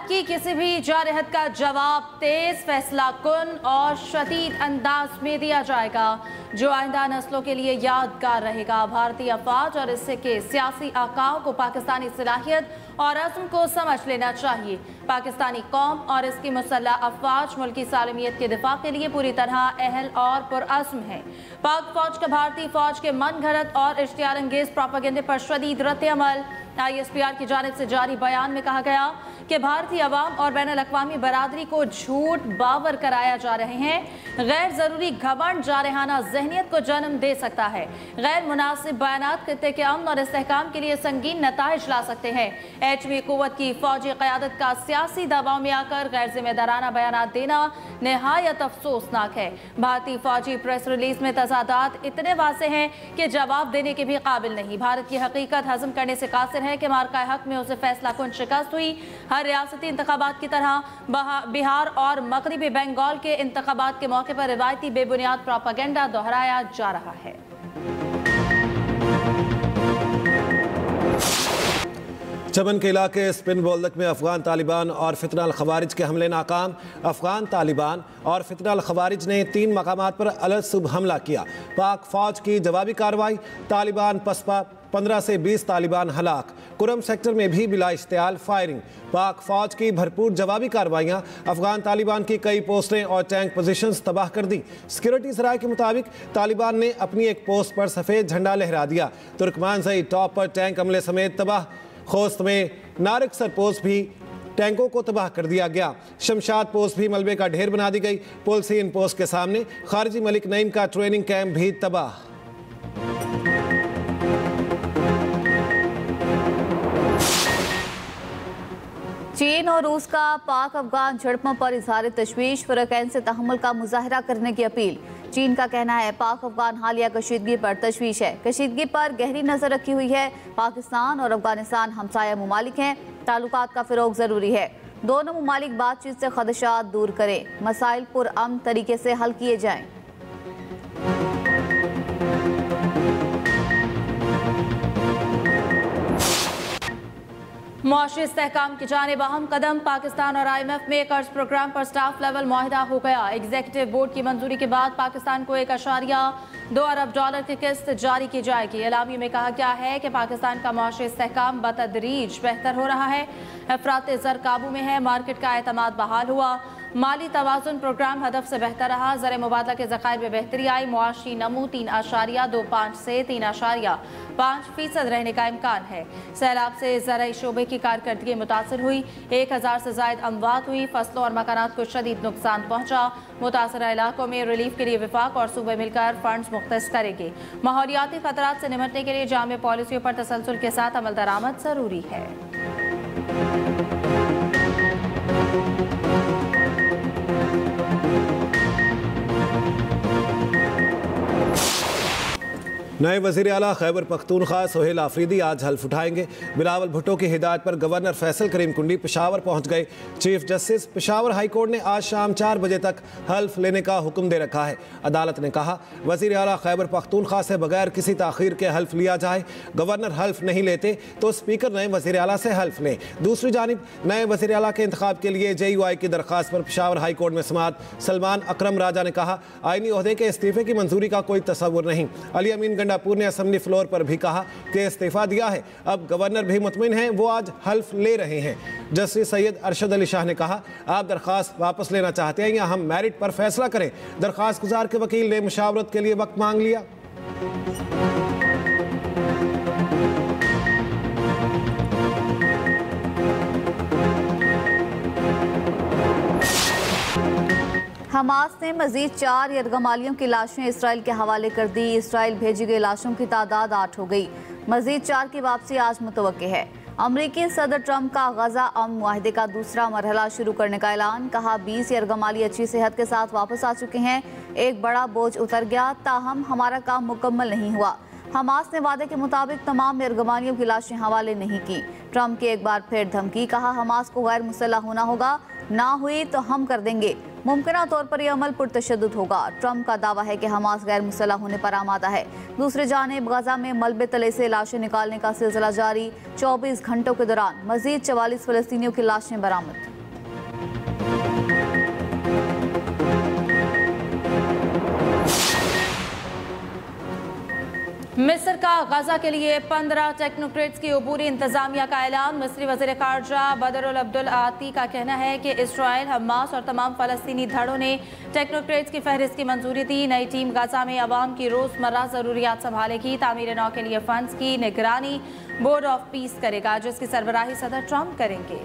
भारत की किसी भी जारहत का जवाब तेज, फैसला कुन और शदीद अंदाज में दिया जाएगा, जो आइंदा नस्लों के लिए यादगार रहेगा। भारतीय अफवाज और इससे के सियासी आकाओं को पाकिस्तानी सलाहियत और अज़्म को समझ लेना चाहिए। पाकिस्तानी कौम और इसकी मुसल्लह अफवाज मुल्की सालमियत के दिफा के लिए पूरी तरह अहल और पुरअज़्म है। पाक फौज का भारतीय फौज के मन घड़त और इश्तियार अंगेज प्रोपेगेंडे पर शदीद रद्द अमल। ISPR की जानिब से जारी बयान में कहा गया कि भारतीय अवाम और बैनुल अक़वामी बरादरी को झूठ बावर कराया जा रहे हैं। गैर ज़रूरी घमंड जारहाना जहनियत को जन्म दे सकता है। गैर मुनासिब बयानात खित्ते के अमन और इस्तेहकाम के लिए संगीन नताइज ला सकते हैं। HV कुव्वत की फौजी क़यादत का सियासी दबाव में आकर गैर जिम्मेदाराना बयानात देना नहायत अफसोसनाक है। भारतीय फौजी प्रेस रिलीज में तजादात इतने वाज़ेह हैं कि जवाब देने के भी काबिल नहीं। भारत की हकीकत हजम करने से कासिर है कि मार्का हक में उसे फैसला कुन शिकस्त हुई। हर रियासती इंतखाबात की तरह बिहार और मगरबी बंगाल के इंतखाबात के मौके पर रिवायती बेबुनियाद प्रोपेगेंडा दोहराया जा रहा है। चमन के इलाके स्पिन बोल्दक में अफगान तालिबान और फितना अल खवारिज के हमले नाकाम। अफगान तालिबान और फितना अल खवारिज ने 3 मकामात पर अलग-सुब हमला किया। पाक फौज की जवाबी कार्रवाई, तालिबान पसपा, 15 से 20 तालिबान हलाक। कुरम सेक्टर में भी बिला इश्तियाल फायरिंग। पाक फौज की भरपूर जवाबी कार्रवाइयाँ अफगान तालिबान की कई पोस्टें और टैंक पोजीशंस तबाह कर दी। सिक्योरिटी ज़राए के मुताबिक तालिबान ने अपनी एक पोस्ट पर सफ़ेद झंडा लहरा दिया। तुर्कमानजई टॉप पर टैंक हमले समेत तबाह। खोस्त में नारकसर पोस्ट भी टैंकों को तबाह कर दिया गया। शमशाद पोस्ट भी मलबे का ढेर बना दी गई। पुलसीन पोस्ट के सामने खारजी मलिक नईम का ट्रेनिंग कैंप भी तबाह। चीन और रूस का पाक अफगान झड़पों पर इजहार तशवीश, फ़रक़ैन से तहम्मुल का मुजाहरा करने की अपील। चीन का कहना है पाक अफगान हालिया कशीदगी पर तशवीश है। कशीदगी पर गहरी नज़र रखी हुई है। पाकिस्तान और अफगानिस्तान हमसाया मुमालिक हैं। ताल्लुकात का फ़रोग ज़रूरी है। दोनों मुमालिक बातचीत से खदशात दूर करें। मसाइल पुरअमन तरीके से हल किए जाएँ। मुआशी इस्तेहकाम की जानिब अहम कदम। पाकिस्तान और IMF में कर्ज प्रोग्राम पर स्टाफ लेवल मुआहिदा हो गया। एग्जीक्यूटिव बोर्ड की मंजूरी के बाद पाकिस्तान को $1.2 अरब की किस्त जारी की जाएगी। एलामी में कहा गया है कि पाकिस्तान का मुआशी इस्तेहकाम बतदरीज बेहतर हो रहा है। अफरात ज़र काबू में है। मार्केट का एतमाद बहाल हुआ। माली तवाज़ुन प्रोग्राम हदफ से बेहतर रहा। ज़र मुबादला के ज़खायर में बेहतरी आई। मुआशी नमू 3.25 से 3.5% रहने का इम्कान है। सैलाब से ज़राई शोबे की कारकर्दगी मुतासर हुई। 1000 से ज़ायद अमवात हुई। फसलों और मकानात को शदीद नुकसान पहुँचा। मुतासरा इलाकों में रिलीफ के लिए विफाक और सूबे मिलकर फंड्स मुख्तस करेंगे। माहौलियाती खतरात से निपटने के लिए जामे पॉलिसियों पर तसलसल के साथ अमल दरामद ज़रूरी है। नए वज़ीर आला खैबर पख्तूनख्वा सोहेल आफरीदी आज हल्फ उठाएंगे। बिलावल भुट्टो की हिदायत पर गवर्नर फैसल करीम कुंडी पेशावर पहुंच गए। Chief justice Peshawar high court ने आज शाम 4 बजे तक हल्फ लेने का हुक्म दे रखा है। अदालत ने कहा वज़ीर आला खैबर पख्तूनख्वा से बगैर किसी ताख़ीर के हल्फ लिया जाए। गवर्नर हल्फ नहीं लेते तो स्पीकर नए वज़ीर आला से हल्फ लें। दूसरी जानिब नए वज़ीर आला के इंतखाब के लिए JUI की दरख्वास्त पर पेशावर हाई कोर्ट में समाअत सलमान अकरम राजा ने कहा आईनी ओहदे के इस्तीफे की मंजूरी का कोई तसव्वुर नहीं। अली अमीन गंडापुर ने असेंबली फ्लोर पर भी कहा कि इस्तीफा दिया है। अब गवर्नर भी मुतमिन हैं, वो आज हल्फ ले रहे हैं। जस्टिस सैयद अरशद अली शाह ने कहा आप दरख्वास्त वापस लेना चाहते हैं या हम मेरिट पर फैसला करें। दरख्वास्त गुजार के वकील ने मुशावरत के लिए वक्त मांग लिया। हमास ने मजीद 4 यरगमालियों की लाशें इसराइल के हवाले कर दी। इसराइल भेजी गई लाशों की तादाद 8 हो गई। मजीद 4 की वापसी आज मुतवक्के है। अमरीकी सदर ट्रंप का गजा अमन मुआहदे का दूसरा मरहला शुरू करने का ऐलान। कहा 20 यरगमाली अच्छी सेहत के साथ वापस आ चुके हैं। एक बड़ा बोझ उतर गया, ताहम हमारा काम मुकम्मल नहीं हुआ। हमास ने वादे के मुताबिक तमाम यरगमालियों की लाशें हवाले नहीं की। ट्रंप की एक बार फिर धमकी। कहा हमास को गैर मुसल्लह होना होगा, ना हुई तो हम कर देंगे। मुमकिना तौर पर यह अमल पुरतशद्दुद होगा। ट्रंप का दावा है कि हमास गैर मुसल्लह होने पर आमादा है। दूसरी जानिब गजा में मलबे तले से लाशें निकालने का सिलसिला जारी। 24 घंटों के दौरान मजीद 44 फ़लस्तीनियों की लाशें बरामद। मिस्र का गजा के लिए 15 टेक्नोक्रेट्स की अबूरी इंतजामिया का ऐलान। मिस्री वज़ीर ख़ारजा बदरुल अब्दुल आती का कहना है कि इसराइल, हमास और तमाम फ़लस्तीनी धड़ों ने टेक्नोक्रेट्स की फहरिस्त की मंजूरी दी। नई टीम गजा में अवाम की रोज़मर्रा ज़रूरियात संभालेगी। तामीर नौ के लिए फ़ंड्स की निगरानी बोर्ड ऑफ पीस करेगा, जिसकी सरबराही सदर ट्रंप करेंगे।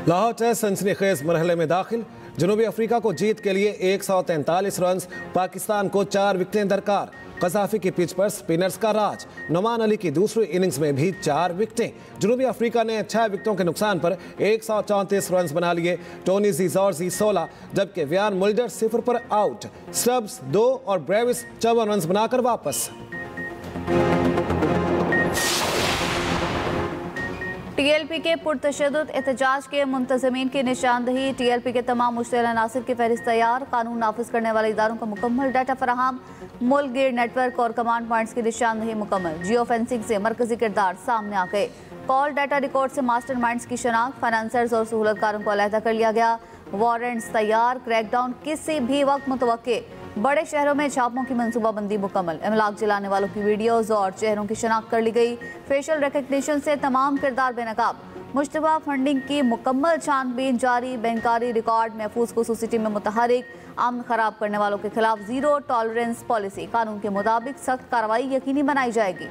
लाहौर टेस्ट सनसनीखेज मरहले में दाखिल। जनूबी अफ्रीका को जीत के लिए 143 रन, पाकिस्तान को 4 विकेटें दरकार। कज़ाफी की पिच पर स्पिनर्स का राज। नोमान अली की दूसरी इनिंग्स में भी 4 विकेटें। जनूबी अफ्रीका ने 6 विकेटों के नुकसान पर 134 रन बना लिए। टोनी ज़ीज़ोर्ज़ी 16 जबकि वियान मुल्डर 0 पर आउट। स्टब्स 2 और ब्रेविस 54 रन बनाकर वापस। TLP के पुरतशद्दुद एहतजाज के मुंतज़मीन की निशानदही। TLP के तमाम मुश्तिल अनासिर की फहरिस्त तैयार। कानून नाफिज करने वाले इदारों का मुकम्मल डाटा फराहम। मुल्क गिर नेटवर्क और कमांड पॉइंट्स की निशानदही मुकम्मल। जियो फेंसिंग से मरकजी किरदार सामने आ गए। कॉल डाटा रिकॉर्ड से मास्टर माइंड्स की शनाख्त। फाइनेंसर्स और सहूलतकारों को अलहदा कर लिया गया। वारंट्स तैयार। क्रैकडाउन किसी भी वक्त मुतवक्के। बड़े शहरों में छापों की मनसूबाबंदी मुकम्मल। इमलाक जलाने वालों की वीडियोज और चेहरों की शनाख्त कर ली गई। फेशियल रिकग्निशन से तमाम किरदार बेनकाब। मुश्तबा फंडिंग की मुकम्मल छानबीन जारी। बैंकारी रिकॉर्ड महफूज खुसूसी में मुतहरिक। अमन खराब करने वालों के खिलाफ जीरो टॉलरेंस पॉलिसी। कानून के मुताबिक सख्त कार्रवाई यकीनी बनाई जाएगी।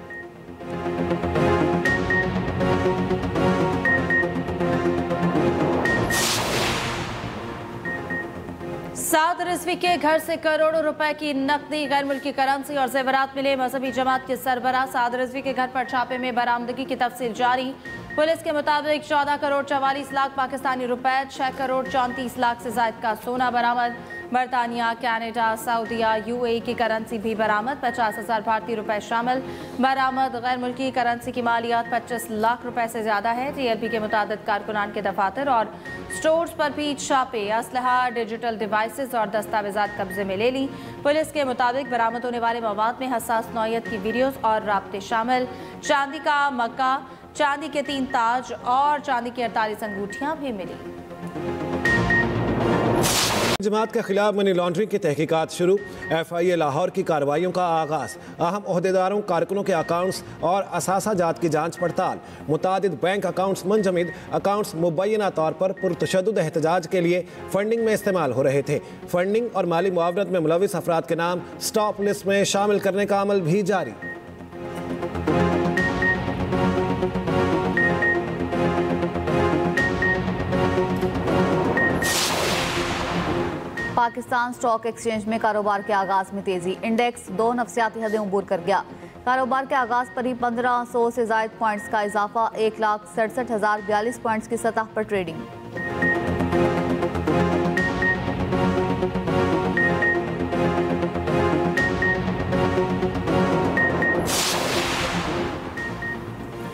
साद रिजवी के घर से करोड़ों रुपए की नकदी, गैर मुल्की करेंसी और जेवरात मिले। मजहबी जमात के सरबराह साद रिजवी के घर पर छापे में बरामदगी की तफसील जारी। पुलिस के मुताबिक 14 करोड़ 44 लाख पाकिस्तानी रुपए, 6 करोड़ 34 लाख से ज्यादा का सोना बरामद। बरतानिया, कनाडा, सऊदीया, UAE की करेंसी भी बरामद। 50,000 भारतीय रुपए शामिल। बरामद गैर मुल्की करेंसी की मालियात 25 लाख रुपए से ज्यादा है। TLP के मुताबिक कारकुनान के दफातर और स्टोर्स पर भी छापे। असलहा, डिजिटल डिवाइसेस और दस्तावेजात कब्जे में ले ली। पुलिस के मुताबिक बरामद होने वाले मवाद में हसास नौयत की वीडियोज और राब्ते शामिल। चांदी का मक्का, चांदी के 3 ताज और चांदी की 48 अंगूठियां भी मिली। जमात के खिलाफ मनी लॉन्ड्रिंग की तहकीकात शुरू। FIA लाहौर की कार्रवाइयों का आगाज। अहम ओहदेदारों, कारकुनों के अकाउंट्स और असासा जात की जांच पड़ताल। मुतादिद बैंक अकाउंट्स मुंजमिद। अकाउंट्स मुबैना तौर पर पुरतशद्दुद एहतजाज के लिए फंडिंग में इस्तेमाल हो रहे थे। फंडिंग और माली मुआवनत में मुलविस अफराद के नाम स्टॉप लिस्ट में शामिल करने का अमल भी जारी। पाकिस्तान स्टॉक एक्सचेंज में कारोबार के आगाज में तेजी। इंडेक्स 2 नफसियाती हदें उबूर कर गया। कारोबार के आगाज पर ही 1500 से जायद पॉइंट्स का इजाफा। 1,67,042 पॉइंट्स की सतह पर ट्रेडिंग।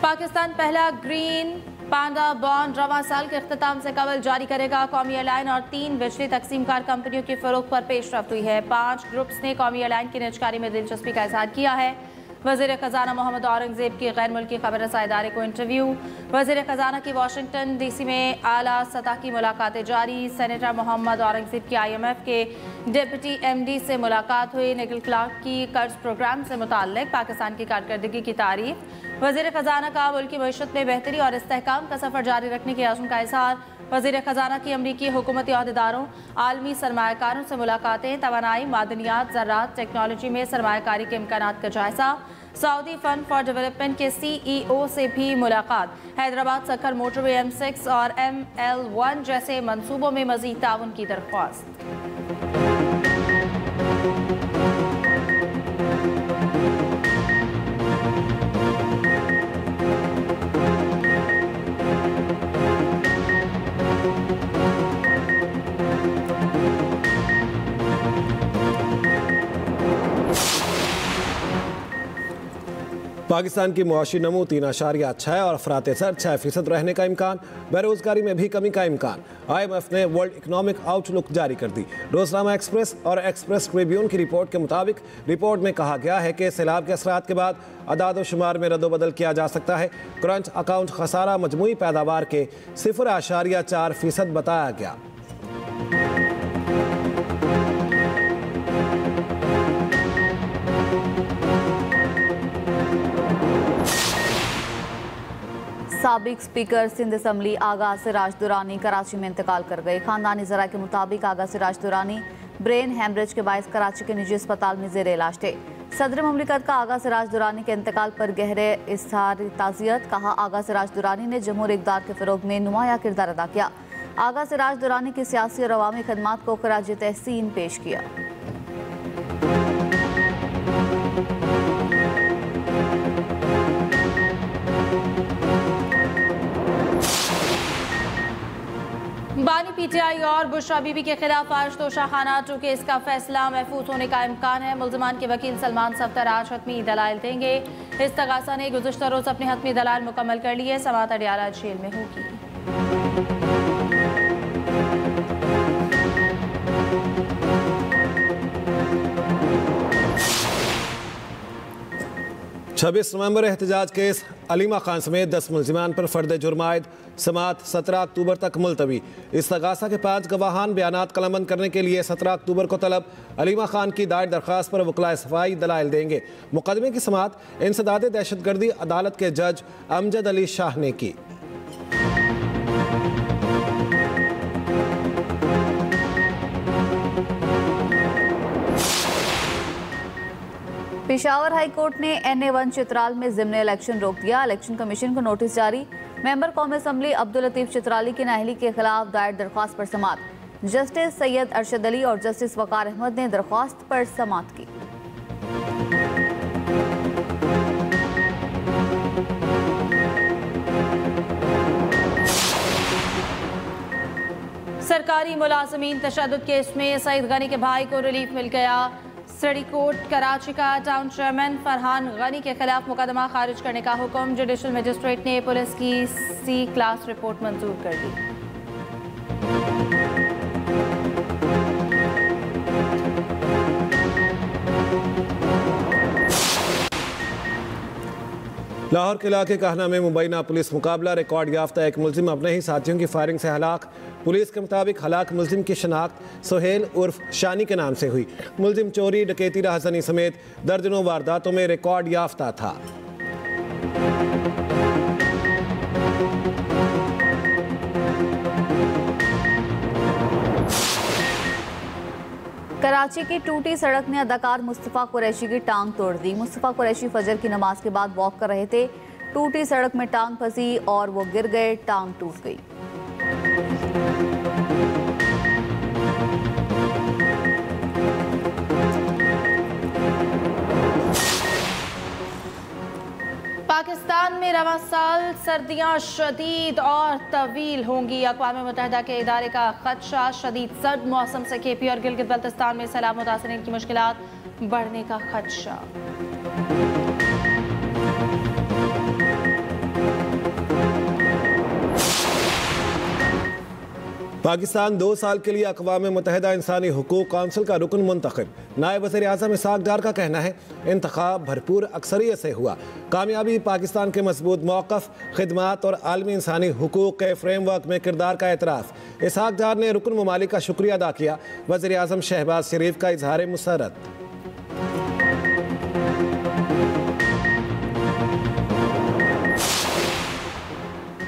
पाकिस्तान पहला ग्रीन पांडा बॉन्ड रवां साल के अख्ताम से कबल जारी करेगा। कौमी एयरलाइन और 3 बिजली तकसीमकार कंपनियों की फरोख्त पर पेशरफ्त हुई है। 5 ग्रुप्स ने कौमी एयरलाइन की निजकारी में दिलचस्पी का इजहार किया है। वज़ीर ख़जाना मोहम्मद औरंगज़ेब की गैर मुल्की खबर रसा इदारे को इंटरव्यू। वज़ीर ख़जाना की वाशिंगटन DC में आला सतह की मुलाकातें जारी। सेनेटर मोहम्मद औरंगज़ेब की IMF के डिप्टी MD से मुलाकात हुई। निगल क्लार्क की कर्ज प्रोग्राम से मुताल्लिक पाकिस्तान की कारकर्दगी की तारीफ। वज़ीर ख़जाना का मुल्की मईशत में बेहतरी और इस्तेहकाम का सफ़र जारी रखने के अज़्म का इज़हार। वज़ीर ख़जाना की अमरीकी हुकूमती अहदेदारों, आलमी सरमायाकारों से मुलाकातें। तवानाई, मादनियात, ज़राअत, टेक्नोलॉजी में सरमायाकारी के इम्कानात का जायज़ा। सऊदी फंड फॉर डेवलपमेंट के CEO से भी मुलाकात। हैदराबाद सक्खर मोटरवे M6 और ML1 जैसे मंसूबों में मज़ीद ताउन की दरख्वास्त। पाकिस्तान की मुआशी नमू 3.6 और अफरात सर 6% रहने का इम्कान। बेरोजगारी में भी कमी का इम्कान। IMF ने वर्ल्ड इकनॉमिक आउटलुक जारी कर दी। रोजनामा एक्सप्रेस और एक्सप्रेस ट्रिब्यून की रिपोर्ट के मुताबिक रिपोर्ट में कहा गया है कि सैलाब के असरात के बाद अदाद शुमार में रद्दोबदल किया जा सकता है। करंट अकाउंट खसारा मजमूई पैदावार के 0.4% बताया गया। साबिक स्पीकर सिंध असम्बली आगा सिराज दुरानी कराची में इंतकाल कर गए। खानदानी जरा के मुताबिक आगा सिराज दुरानी ब्रेन हैमरेज के बायस कराची के निजी अस्पताल में जेर इलाज थे। सदर मुमलिकत का आगा सिराज दुरानी के इंतकाल पर गहरे इज़हार ताज़ियत। कहा, आगा सिराज दुरानी ने जमहूरी इक़्तिदार के फ़रोग़ में नुमाया किरदार अदा किया। आगा सिराज दुरानी की सियासी और अवामी खदमात को खराज तहसीन पेश किया। बानी पीटीआई और बुशरा बीबी के खिलाफ आज तोशाखाना 2 केस का फैसला महफूज होने का इम्कान है। मुल्ज़िमान के वकील सलमान सफ्तर आज हतमी दलाइल देंगे। इस्तगासा ने गुज़िश्ता रोज़ अपने हतमी दलाइल मुकम्मल कर लिए। समात अडियाला जेल में होगी। 26 नवंबर एहतजाज केस अलीमा खान समेत 10 मुल्ज़िमान पर फर्द जुर्मायद समात 17 अक्टूबर तक मुलतवी। इस्तगासा के 5 गवाहान बयानात कलमबंद करने के लिए 17 अक्टूबर को तलब। अलीमा खान की दायर दरख्वास्त पर वकला सफाई दलाइल देंगे। मुकदमे की समात इंसदाद दहशतगर्दी अदालत के जज अमजद अली शाह ने की। पेशावर हाई कोर्ट ने NA1 चित्राल में ज़िम्न इलेक्शन रोक दिया। इलेक्शन कमीशन को नोटिस जारी। मेंबर कौमी असम्बली अब्दुल लतीफ चित्राली की नाअहली के खिलाफ दायर दरख्वास्त पर समात। जस्टिस सैयद अरशद अली और जस्टिस वकार अहमद ने दरख्वास्त पर समात की। सरकारी मुलाजमीन तशद्दुद केस में सईद गनी के भाई को रिलीफ मिल गया। सिटी कोर्ट कराची का टाउन चेयरमैन फरहान गनी के खिलाफ मुकदमा खारिज करने का हुक्म। जुडिशल मजिस्ट्रेट ने पुलिस की C क्लास रिपोर्ट मंजूर कर दी। लाहौर के इलाके कहना में मुबैना पुलिस मुकाबला। रिकॉर्ड याफ्ता एक मुल्जिम अपने ही साथियों की फायरिंग से हलाक। पुलिस के मुताबिक हलाक मुल्जिम की शनाख्त सुहेल उर्फ शानी के नाम से हुई। मुल्जिम चोरी, डकैती, राहज़नी समेत दर्जनों वारदातों में रिकॉर्ड याफ्ता था। कराची की टूटी सड़क ने अदाकार मुस्तफ़ा कुरैशी की टांग तोड़ दी। मुस्तफ़ा कुरैशी फजर की नमाज के बाद वॉक कर रहे थे। टूटी सड़क में टांग फंसी और वो गिर गए। टांग टूट गई। पाकिस्तान में रवां साल सर्दियां शदीद और तवील होंगी। अक़वाम मुत्तहिदा के इदारे का खदशा। शदीद सर्द मौसम से KP और गिलगित बल्तिस्तान में सैलाब मुतासरीन की मुश्किलात बढ़ने का खदशा। पाकिस्तान 2 साल के लिए अक़वाम मुत्तहिदा इंसानी हुकूक काउंसिल का रुकन मुंतखब। नायब वज़ीर आज़म इसहाक़ डार का कहना है इंतखाब भरपूर अक्सरियत से हुआ। कामयाबी पाकिस्तान के मजबूत मौक़िफ़, खिदमात और आलमी इंसानी हुकूक के फ्रेमवर्क में किरदार का एतराफ़। इसहाक़ डार ने रुकन ममालिक का शुक्रिया अदा किया। वज़ीर आज़म शहबाज शरीफ का इजहार मुसरत।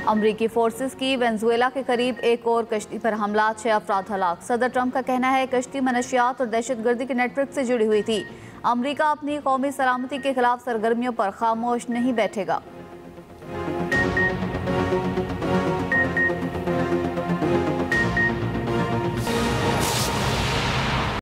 अमरीकी फोर्सेस की वेनेजुएला के करीब एक और कश्ती पर हमला, 6 अफराद हलाक। सदर ट्रंप का कहना है कश्ती मनशियात और दहशतगर्दी के नेटवर्क से जुड़ी हुई थी। अमरीका अपनी कौमी सलामती के खिलाफ सरगर्मियों पर खामोश नहीं बैठेगा।